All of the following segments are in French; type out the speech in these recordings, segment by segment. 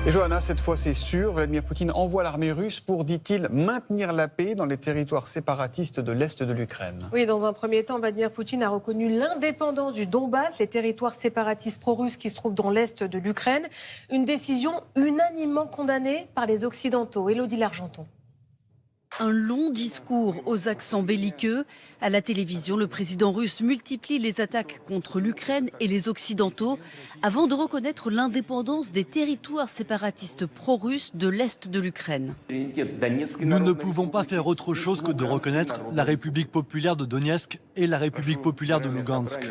Et Johanna, cette fois c'est sûr, Vladimir Poutine envoie l'armée russe pour, dit-il, maintenir la paix dans les territoires séparatistes de l'Est de l'Ukraine. Oui, dans un premier temps, Vladimir Poutine a reconnu l'indépendance du Donbass, les territoires séparatistes pro-russes qui se trouvent dans l'Est de l'Ukraine. Une décision unanimement condamnée par les Occidentaux. Élodie Largenton. Un long discours aux accents belliqueux. À la télévision, le président russe multiplie les attaques contre l'Ukraine et les Occidentaux avant de reconnaître l'indépendance des territoires séparatistes pro-russes de l'Est de l'Ukraine. Nous ne pouvons pas faire autre chose que de reconnaître la République populaire de Donetsk et la République populaire de Lugansk.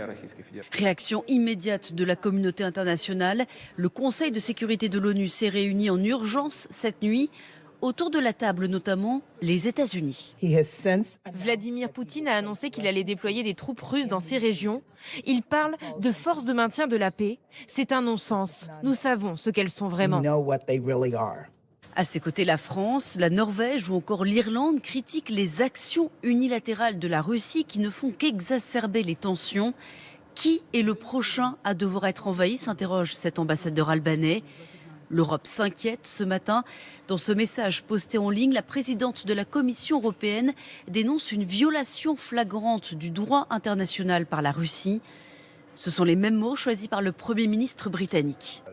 Réaction immédiate de la communauté internationale. Le Conseil de sécurité de l'ONU s'est réuni en urgence cette nuit. Autour de la table, notamment les États-Unis. Vladimir Poutine a annoncé qu'il allait déployer des troupes russes dans ces régions. Il parle de forces de maintien de la paix. C'est un non-sens. Nous savons ce qu'elles sont vraiment. À ses côtés, la France, la Norvège ou encore l'Irlande critiquent les actions unilatérales de la Russie qui ne font qu'exacerber les tensions. Qui est le prochain à devoir être envahi, s'interroge cet ambassadeur albanais. L'Europe s'inquiète ce matin. Dans ce message posté en ligne, la présidente de la Commission européenne dénonce une violation flagrante du droit international par la Russie. Ce sont les mêmes mots choisis par le Premier ministre britannique.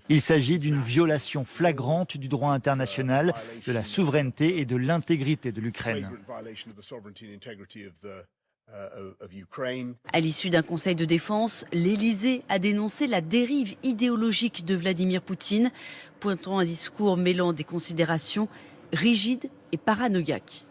Il s'agit d'une violation flagrante du droit international, de la souveraineté et de l'intégrité de l'Ukraine. À l'issue d'un conseil de défense, l'Élysée a dénoncé la dérive idéologique de Vladimir Poutine, pointant un discours mêlant des considérations rigides et paranoïaques.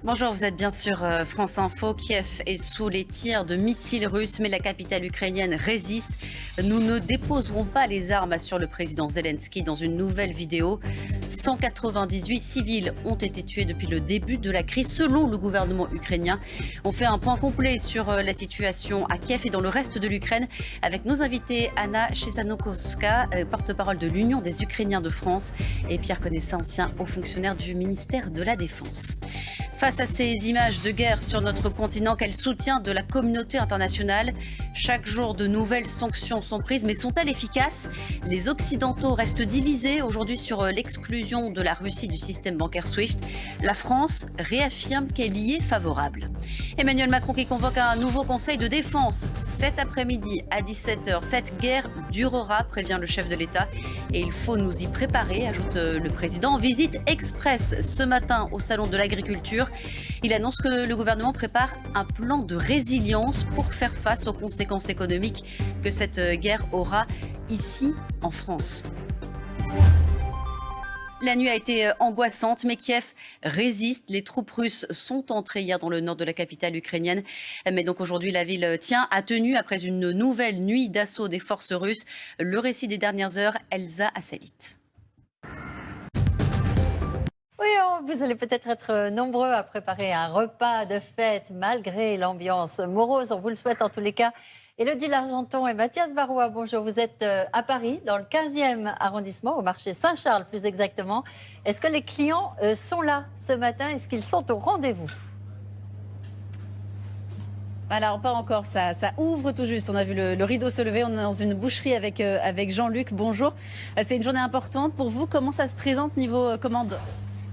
Bonjour, vous êtes bien sur France Info. Kiev est sous les tirs de missiles russes, mais la capitale ukrainienne résiste. Nous ne déposerons pas les armes, assure le président Zelensky dans une nouvelle vidéo. 198 civils ont été tués depuis le début de la crise, selon le gouvernement ukrainien. On fait un point complet sur la situation à Kiev et dans le reste de l'Ukraine avec nos invités Anna Chesanokowska, porte-parole de l'Union des Ukrainiens de France, et Pierre Conessa, ancien haut fonctionnaire du ministère de la Défense. Face à ces images de guerre sur notre continent, quel soutien de la communauté internationale? Chaque jour, de nouvelles sanctions sont prises, mais sont-elles efficaces? Les Occidentaux restent divisés aujourd'hui sur l'exclusion de la Russie du système bancaire SWIFT. La France réaffirme qu'elle y est favorable. Emmanuel Macron qui convoque un nouveau conseil de défense cet après-midi à 17h. Cette guerre durera, prévient le chef de l'État, et il faut nous y préparer, ajoute le président. Visite express ce matin au Salon de l'Agriculture. Il annonce que le gouvernement prépare un plan de résilience pour faire face aux conséquences économiques que cette guerre aura ici en France. La nuit a été angoissante, mais Kiev résiste. Les troupes russes sont entrées hier dans le nord de la capitale ukrainienne. Mais donc aujourd'hui, la ville a tenu après une nouvelle nuit d'assaut des forces russes. Le récit des dernières heures, Elsa Assalit. Oui, vous allez peut-être être nombreux à préparer un repas de fête malgré l'ambiance morose. On vous le souhaite en tous les cas. Élodie Largenton et Mathias Baroua, bonjour. Vous êtes à Paris, dans le 15e arrondissement, au marché Saint-Charles plus exactement. Est-ce que les clients sont là ce matin? Est-ce qu'ils sont au rendez-vous? Alors pas encore, ça ouvre tout juste. On a vu le rideau se lever, on est dans une boucherie avec Jean-Luc. Bonjour. C'est une journée importante pour vous. Comment ça se présente niveau commande?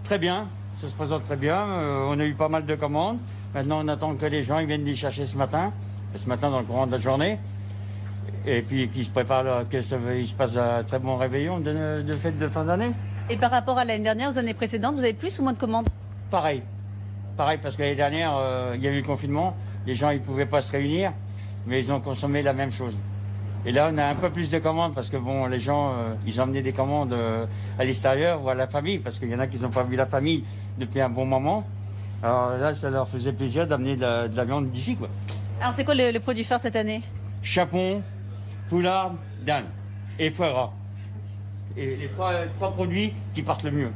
Très bien, ça se présente très bien. On a eu pas mal de commandes. Maintenant, on attend que les gens ils viennent les chercher ce matin dans le courant de la journée. Et puis qu'ils se préparent, qu'il se passe un très bon réveillon de fête de fin d'année. Et par rapport à l'année dernière, aux années précédentes, vous avez plus ou moins de commandes? Pareil, parce que l'année dernière, il y a eu le confinement. Les gens, ils ne pouvaient pas se réunir, mais ils ont consommé la même chose. Et là, on a un peu plus de commandes parce que bon, les gens, ils ont amené des commandes à l'extérieur ou à la famille, parce qu'il y en a qui n'ont pas vu la famille depuis un bon moment. Alors là, ça leur faisait plaisir d'amener de la viande d'ici, quoi. Alors c'est quoi le produit phare cette année? Chapon, poularde, dinde et foie gras. Et les trois produits qui partent le mieux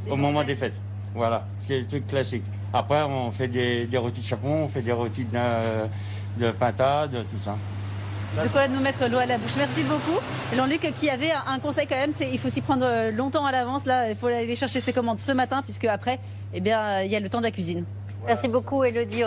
au moment des fêtes. Voilà, c'est le truc classique. Après, on fait des rôtis de chapon, on fait des rôtis de pintade, tout ça. De quoi nous mettre l'eau à la bouche. Merci beaucoup. Jean-Luc qui avait un conseil quand même, c'est il faut s'y prendre longtemps à l'avance. Là, il faut aller chercher ses commandes ce matin, puisque après, il y a le temps de la cuisine. Merci beaucoup, Élodie.